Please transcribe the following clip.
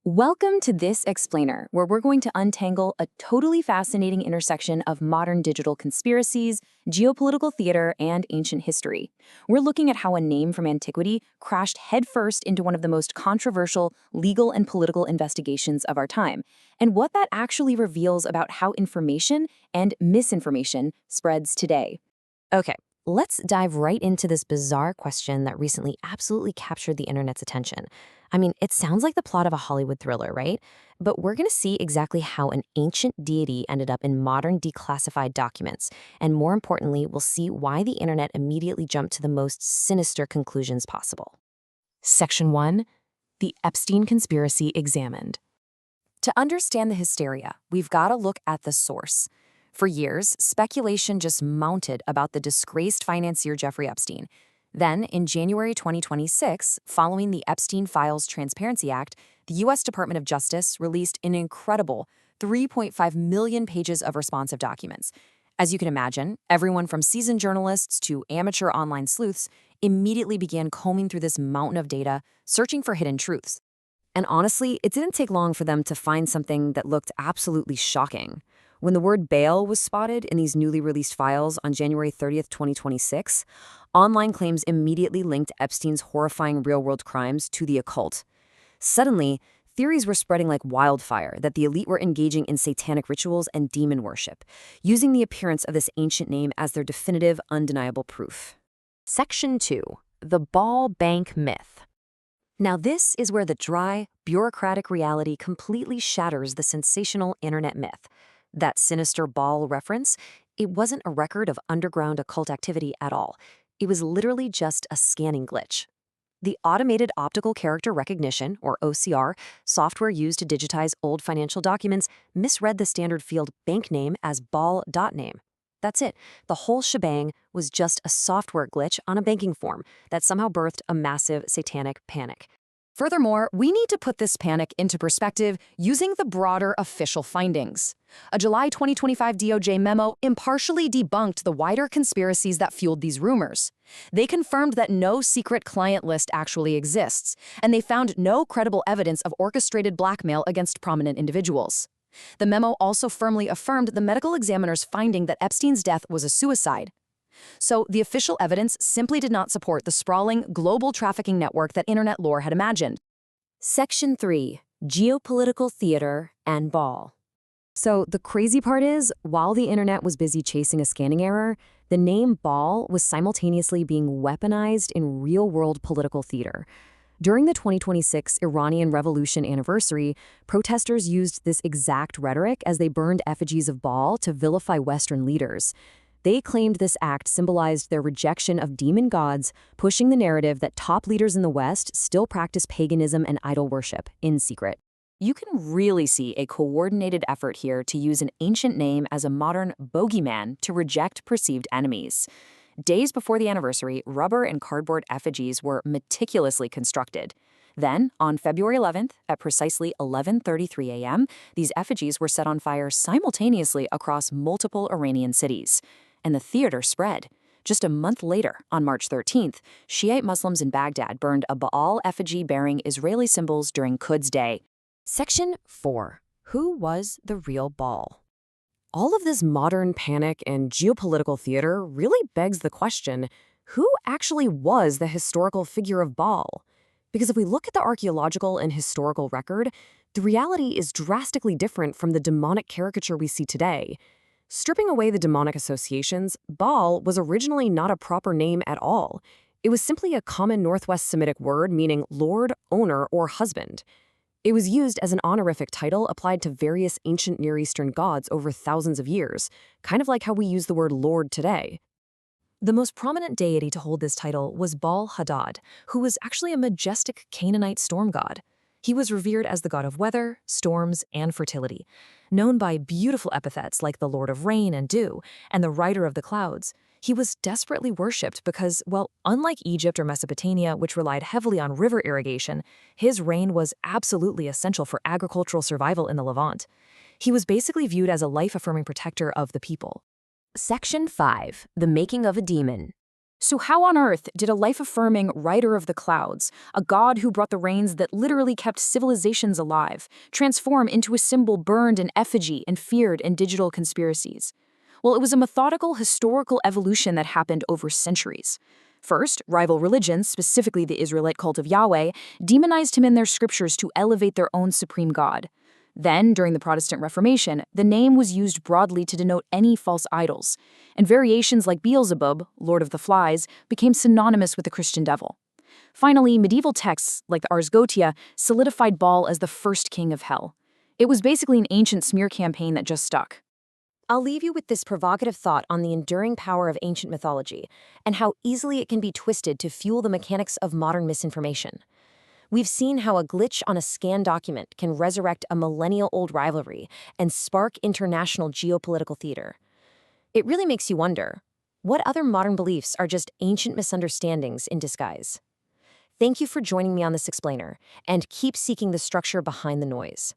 Welcome to this explainer, where we're going to untangle a totally fascinating intersection of modern digital conspiracies, geopolitical theater, and ancient history. We're looking at how a name from antiquity crashed headfirst into one of the most controversial legal and political investigations of our time, and what that actually reveals about how information and misinformation spreads today. Okay, let's dive right into this bizarre question that recently absolutely captured the internet's attention. I mean, it sounds like the plot of a Hollywood thriller, right? But we're going to see exactly how an ancient deity ended up in modern declassified documents. And more importantly, we'll see why the internet immediately jumped to the most sinister conclusions possible. Section 1. The Epstein Conspiracy Examined. To understand the hysteria, we've got to look at the source. For years, speculation just mounted about the disgraced financier Jeffrey Epstein. Then, in January 2026, following the Epstein Files Transparency Act, the U.S. Department of Justice released an incredible 3.5 million pages of responsive documents. As you can imagine, everyone from seasoned journalists to amateur online sleuths immediately began combing through this mountain of data, searching for hidden truths. And honestly, it didn't take long for them to find something that looked absolutely shocking. When the word Baal was spotted in these newly released files on January 30th, 2026, online claims immediately linked Epstein's horrifying real-world crimes to the occult. Suddenly, theories were spreading like wildfire that the elite were engaging in satanic rituals and demon worship, using the appearance of this ancient name as their definitive, undeniable proof. Section 2. The Baal Bank Myth. Now this is where the dry, bureaucratic reality completely shatters the sensational internet myth. That sinister Baal reference, it wasn't a record of underground occult activity at all. It was literally just a scanning glitch. The automated optical character recognition, or OCR, software used to digitize old financial documents misread the standard field bank name as Baal.name. That's it. The whole shebang was just a software glitch on a banking form that somehow birthed a massive satanic panic. Furthermore, we need to put this panic into perspective using the broader official findings. A July 2025 DOJ memo impartially debunked the wider conspiracies that fueled these rumors. They confirmed that no secret client list actually exists, and they found no credible evidence of orchestrated blackmail against prominent individuals. The memo also firmly affirmed the medical examiner's finding that Epstein's death was a suicide. So the official evidence simply did not support the sprawling global trafficking network that internet lore had imagined. Section 3. Geopolitical Theater and Baal. So the crazy part is, while the internet was busy chasing a scanning error, the name Baal was simultaneously being weaponized in real-world political theater. During the 2026 Iranian Revolution anniversary, protesters used this exact rhetoric as they burned effigies of Baal to vilify Western leaders. They claimed this act symbolized their rejection of demon gods, pushing the narrative that top leaders in the West still practice paganism and idol worship in secret. You can really see a coordinated effort here to use an ancient name as a modern bogeyman to reject perceived enemies. Days before the anniversary, rubber and cardboard effigies were meticulously constructed. Then, on February 11th, at precisely 11:33 a.m., these effigies were set on fire simultaneously across multiple Iranian cities. And the theater spread. Just a month later, on March 13th, Shiite Muslims in Baghdad burned a Baal effigy bearing Israeli symbols during Quds Day. Section 4. Who was the real Baal? All of this modern panic and geopolitical theater really begs the question, who actually was the historical figure of Baal? Because if we look at the archaeological and historical record, the reality is drastically different from the demonic caricature we see today. Stripping away the demonic associations, Baal was originally not a proper name at all. It was simply a common Northwest Semitic word meaning lord, owner, or husband. It was used as an honorific title applied to various ancient Near Eastern gods over thousands of years, kind of like how we use the word lord today. The most prominent deity to hold this title was Baal Hadad, who was actually a majestic Canaanite storm god. He was revered as the god of weather, storms, and fertility, known by beautiful epithets like the Lord of Rain and Dew and the Rider of the Clouds. He was desperately worshipped because, well, unlike Egypt or Mesopotamia, which relied heavily on river irrigation, his rain was absolutely essential for agricultural survival in the Levant. He was basically viewed as a life-affirming protector of the people. Section 5. The Making of a Demon. So how on earth did a life-affirming rider of the clouds, a god who brought the rains that literally kept civilizations alive, transform into a symbol burned in effigy and feared in digital conspiracies? Well, it was a methodical historical evolution that happened over centuries. First, rival religions, specifically the Israelite cult of Yahweh, demonized him in their scriptures to elevate their own supreme god. Then, during the Protestant Reformation, the name was used broadly to denote any false idols, and variations like Beelzebub, Lord of the Flies, became synonymous with the Christian devil. Finally, medieval texts, like the Ars Goetia, solidified Baal as the first king of hell. It was basically an ancient smear campaign that just stuck. I'll leave you with this provocative thought on the enduring power of ancient mythology, and how easily it can be twisted to fuel the mechanics of modern misinformation. We've seen how a glitch on a scanned document can resurrect a millennial-old rivalry and spark international geopolitical theater. It really makes you wonder, what other modern beliefs are just ancient misunderstandings in disguise? Thank you for joining me on this explainer, and keep seeking the structure behind the noise.